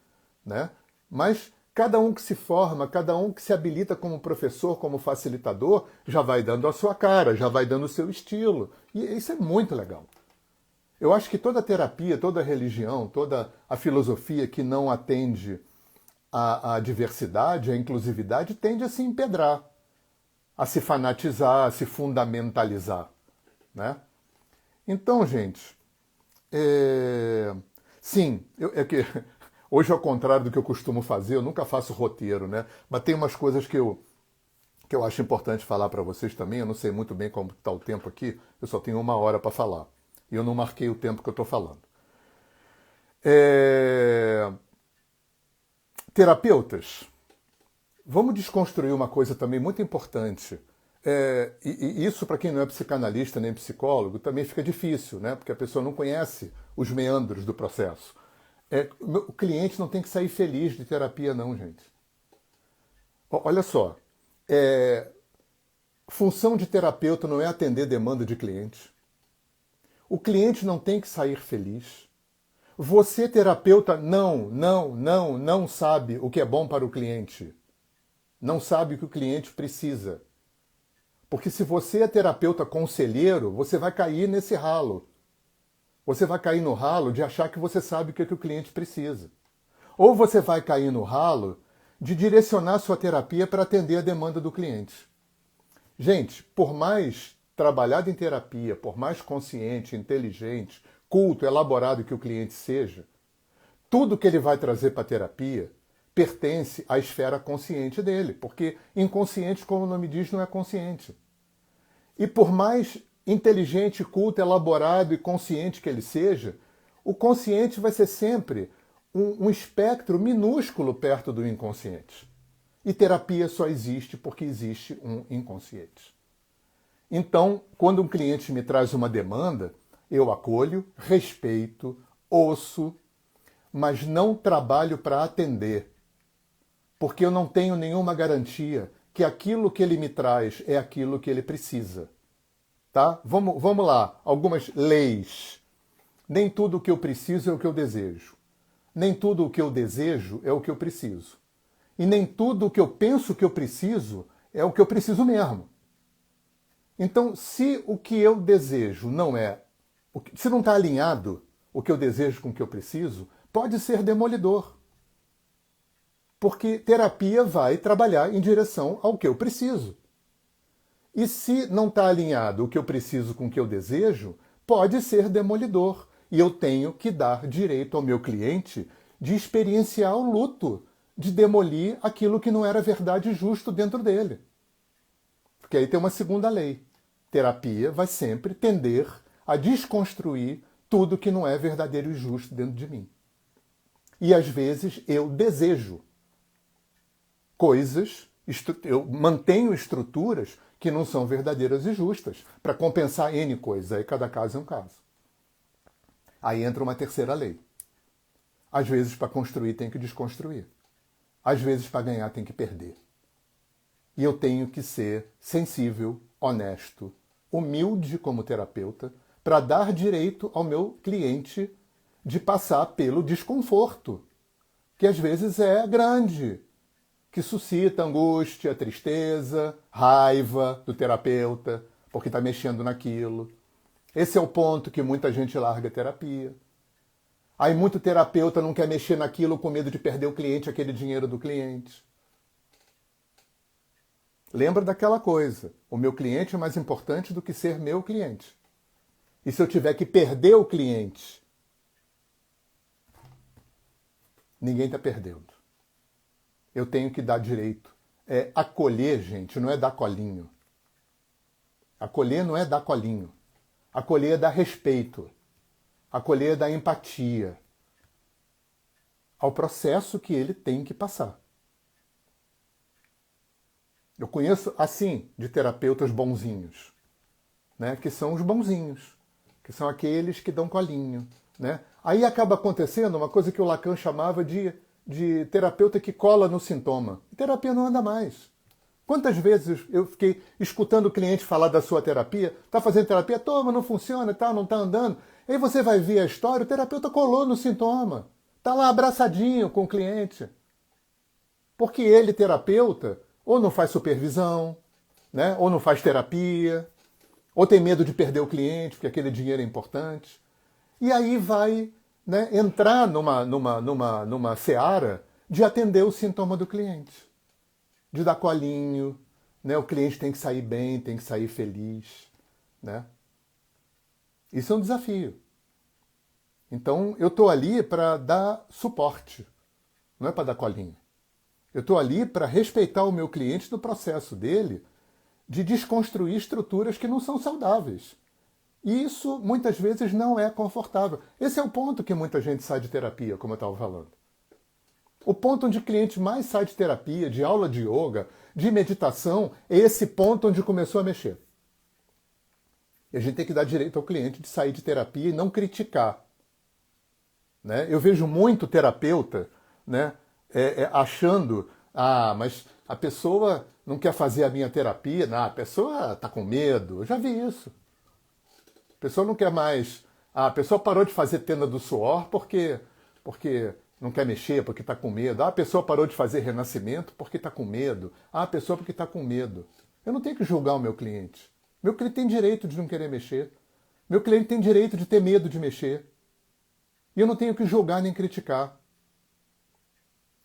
Né? Mas cada um que se forma, cada um que se habilita como professor, como facilitador, já vai dando a sua cara, já vai dando o seu estilo. E isso é muito legal. Eu acho que toda terapia, toda religião, toda a filosofia que não atende à diversidade, à inclusividade, tende a se empedrar, a se fanatizar, a se fundamentalizar. Né? Então, gente, sim, hoje, ao contrário do que eu costumo fazer, eu nunca faço roteiro, né? Mas tem umas coisas que eu acho importante falar para vocês também. Eu não sei muito bem como está o tempo aqui, eu só tenho 1 hora para falar. E eu não marquei o tempo que eu estou falando. Terapeutas, vamos desconstruir uma coisa também muito importante. E isso, para quem não é psicanalista nem psicólogo, também fica difícil, né? Porque a pessoa não conhece os meandros do processo. O cliente não tem que sair feliz de terapia, não, gente. Olha só, função de terapeuta não é atender demanda de cliente. O cliente não tem que sair feliz. Você, terapeuta, não sabe o que é bom para o cliente. Não sabe o que o cliente precisa. Porque se você é terapeuta conselheiro, você vai cair nesse ralo. Você vai cair no ralo de achar que você sabe o que o cliente precisa. Ou você vai cair no ralo de direcionar sua terapia para atender a demanda do cliente. Gente, por mais trabalhado em terapia, por mais consciente, inteligente, culto, elaborado que o cliente seja, tudo que ele vai trazer para a terapia pertence à esfera consciente dele, porque inconsciente, como o nome diz, não é consciente. E por mais inteligente, culto, elaborado e consciente que ele seja, o consciente vai ser sempre um espectro minúsculo perto do inconsciente. E terapia só existe porque existe um inconsciente. Então, quando um cliente me traz uma demanda, eu acolho, respeito, ouço, mas não trabalho para atender, porque eu não tenho nenhuma garantia que aquilo que ele me traz é aquilo que ele precisa. Tá? Vamos lá, algumas leis. Nem tudo o que eu preciso é o que eu desejo. Nem tudo o que eu desejo é o que eu preciso. E nem tudo o que eu penso que eu preciso é o que eu preciso mesmo. Então, se o que eu desejo não é... Se não está alinhado o que eu desejo com o que eu preciso, pode ser demolidor. Porque terapia vai trabalhar em direção ao que eu preciso. E se não está alinhado o que eu preciso com o que eu desejo, pode ser demolidor. E eu tenho que dar direito ao meu cliente de experienciar o luto, de demolir aquilo que não era verdade e justo dentro dele. Porque aí tem uma segunda lei. Terapia vai sempre tender a desconstruir tudo que não é verdadeiro e justo dentro de mim. E às vezes eu desejo coisas, eu mantenho estruturas que não são verdadeiras e justas para compensar N coisas. Aí cada caso é um caso. Aí entra uma terceira lei. Às vezes para construir tem que desconstruir. Às vezes para ganhar tem que perder. E eu tenho que ser sensível, honesto, humilde como terapeuta para dar direito ao meu cliente de passar pelo desconforto, que às vezes é grande, que suscita angústia, tristeza, raiva do terapeuta, porque está mexendo naquilo. Esse é o ponto que muita gente larga a terapia. Aí muito terapeuta não quer mexer naquilo com medo de perder o cliente, aquele dinheiro do cliente. Lembra daquela coisa, o meu cliente é mais importante do que ser meu cliente. E se eu tiver que perder o cliente, ninguém está perdendo. Eu tenho que dar direito. Acolher, gente, não é dar colinho. Acolher não é dar colinho. Acolher é dar respeito. Acolher é dar empatia ao processo que ele tem que passar. Eu conheço, assim, de terapeutas bonzinhos, né, que são os bonzinhos, que são aqueles que dão colinho. Né? Aí acaba acontecendo uma coisa que o Lacan chamava de terapeuta que cola no sintoma. A terapia não anda mais. Quantas vezes eu fiquei escutando o cliente falar da sua terapia, está fazendo terapia, toma, não funciona, tá, não está andando. Aí você vai ver a história, o terapeuta colou no sintoma. Está lá abraçadinho com o cliente. Porque ele, terapeuta, ou não faz supervisão, né? Ou não faz terapia, ou tem medo de perder o cliente, porque aquele dinheiro é importante. E aí vai, né, entrar numa seara de atender o sintoma do cliente. De dar colinho, né? O cliente tem que sair bem, tem que sair feliz. Né? Isso é um desafio. Então, eu estou ali para dar suporte, não é para dar colinho. Eu estou ali para respeitar o meu cliente no processo dele de desconstruir estruturas que não são saudáveis. E isso, muitas vezes, não é confortável. Esse é o ponto que muita gente sai de terapia, como eu estava falando. O ponto onde o cliente mais sai de terapia, de aula de yoga, de meditação, é esse ponto onde começou a mexer. E a gente tem que dar direito ao cliente de sair de terapia e não criticar. Né? Eu vejo muito terapeuta, né, achando, mas a pessoa não quer fazer a minha terapia, não, a pessoa está com medo. Eu já vi isso. A pessoa não quer mais. A pessoa parou de fazer tenda do suor porque não quer mexer, porque está com medo. A pessoa parou de fazer renascimento porque está com medo. A pessoa porque está com medo. Eu não tenho que julgar o meu cliente. Meu cliente tem direito de não querer mexer. Meu cliente tem direito de ter medo de mexer. E eu não tenho que julgar nem criticar.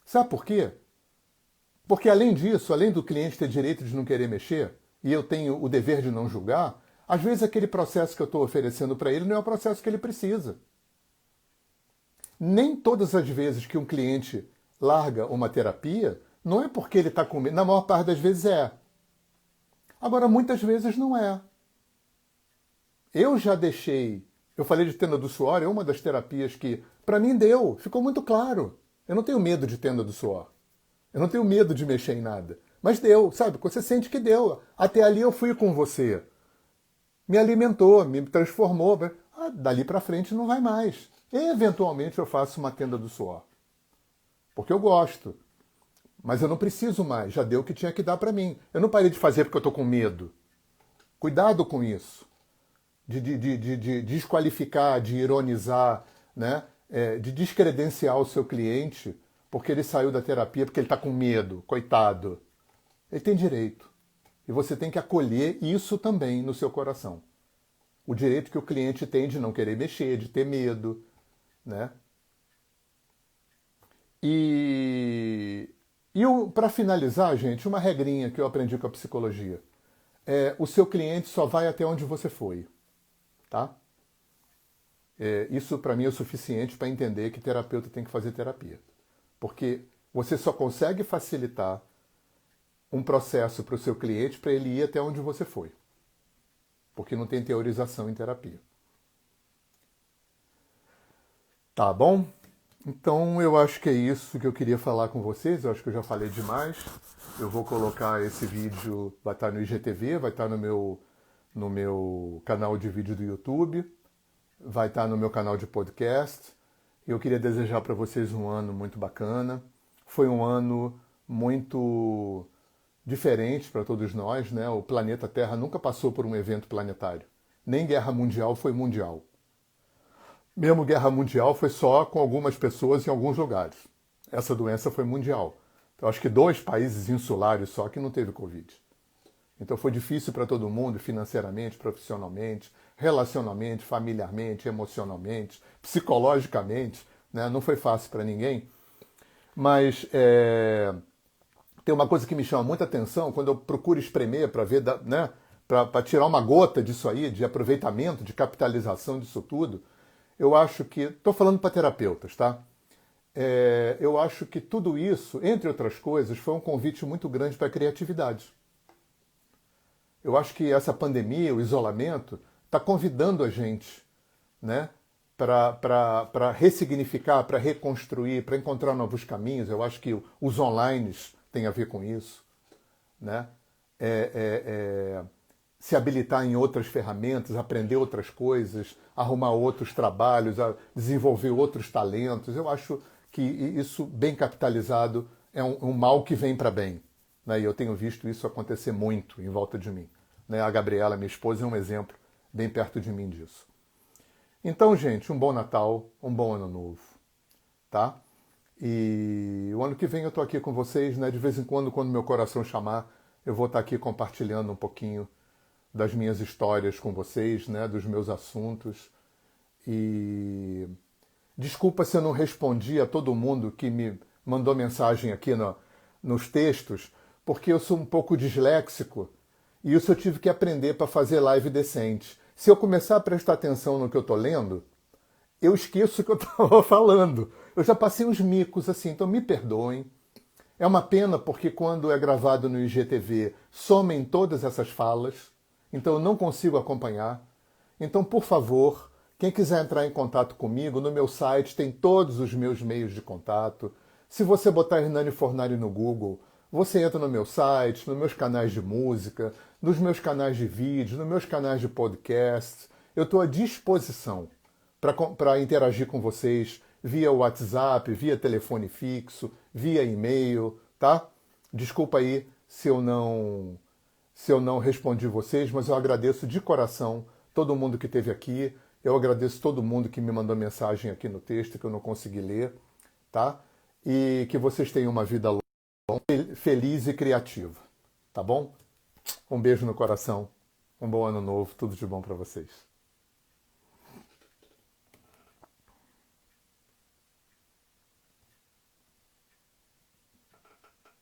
Sabe por quê? Porque além disso, além do cliente ter direito de não querer mexer, e eu tenho o dever de não julgar, às vezes aquele processo que eu estou oferecendo para ele não é o processo que ele precisa. Nem todas as vezes que um cliente larga uma terapia, não é porque ele está com medo. Na maior parte das vezes é. Agora, muitas vezes não é. Eu já deixei... Eu falei de tenda do suor, é uma das terapias que, para mim, deu. Ficou muito claro. Eu não tenho medo de tenda do suor. Eu não tenho medo de mexer em nada. Mas deu, sabe? Você sente que deu. Até ali eu fui com você. Me alimentou, me transformou. Dali para frente não vai mais. Eventualmente eu faço uma tenda do suor. Porque eu gosto. Mas eu não preciso mais. Já deu o que tinha que dar para mim. Eu não parei de fazer porque eu estou com medo. Cuidado com isso. De desqualificar, de ironizar, né? De descredenciar o seu cliente porque ele saiu da terapia porque ele está com medo, coitado. Ele tem direito. E você tem que acolher isso também no seu coração. O direito que o cliente tem de não querer mexer, de ter medo, né? E para finalizar, gente, uma regrinha que eu aprendi com a psicologia. O seu cliente só vai até onde você foi, tá? Isso para mim é o suficiente para entender que terapeuta tem que fazer terapia. Porque você só consegue facilitar um processo para o seu cliente para ele ir até onde você foi. Porque não tem teorização em terapia. Tá bom? Então eu acho que é isso que eu queria falar com vocês. Eu acho que eu já falei demais. Eu vou colocar esse vídeo, vai estar no IGTV, vai estar no meu canal de vídeo do YouTube, vai estar no meu canal de podcast. Eu queria desejar para vocês um ano muito bacana. Foi um ano muito diferente para todos nós, né? O planeta Terra nunca passou por um evento planetário. Nem guerra mundial foi mundial. Mesmo guerra mundial foi só com algumas pessoas em alguns lugares. Essa doença foi mundial. Eu acho que 2 países insulares só que não teve Covid. Então foi difícil para todo mundo, financeiramente, profissionalmente, relacionalmente, familiarmente, emocionalmente, psicologicamente, né? Não foi fácil para ninguém. Mas tem uma coisa que me chama muita atenção quando eu procuro espremer para ver, né? Para tirar uma gota disso aí, de aproveitamento, de capitalização disso tudo. Eu acho que, estou falando para terapeutas, tá? Eu acho que tudo isso, entre outras coisas, foi um convite muito grande para a criatividade. Eu acho que essa pandemia, o isolamento, está convidando a gente, né, para ressignificar, para reconstruir, para encontrar novos caminhos. Eu acho que os online têm a ver com isso, né? Se habilitar em outras ferramentas, aprender outras coisas, arrumar outros trabalhos, desenvolver outros talentos. Eu acho que isso, bem capitalizado, é um mal que vem para bem. Né? E eu tenho visto isso acontecer muito em volta de mim. Né? A Gabriela, minha esposa, é um exemplo bem perto de mim disso. Então, gente, um bom Natal, um bom Ano Novo. Tá? E o ano que vem eu estou aqui com vocês, né? De vez em quando meu coração chamar, eu vou estar aqui compartilhando um pouquinho das minhas histórias com vocês, né, dos meus assuntos. E desculpa se eu não respondi a todo mundo que me mandou mensagem aqui nos textos, porque eu sou um pouco disléxico e isso eu tive que aprender para fazer live decente. Se eu começar a prestar atenção no que eu estou lendo, eu esqueço o que eu estava falando. Eu já passei uns micos assim, então me perdoem. É uma pena porque quando é gravado no IGTV, somem todas essas falas. Então eu não consigo acompanhar. Então, por favor, quem quiser entrar em contato comigo, no meu site tem todos os meus meios de contato. Se você botar Hernani Fornari no Google, você entra no meu site, nos meus canais de música, nos meus canais de vídeo, nos meus canais de podcast. Eu estou à disposição para interagir com vocês via WhatsApp, via telefone fixo, via e-mail, tá? Desculpa aí se eu não respondi vocês, mas eu agradeço de coração todo mundo que esteve aqui. Eu agradeço todo mundo que me mandou mensagem aqui no texto que eu não consegui ler, tá? E que vocês tenham uma vida longa, feliz e criativa, tá bom? Um beijo no coração, um bom ano novo, tudo de bom para vocês.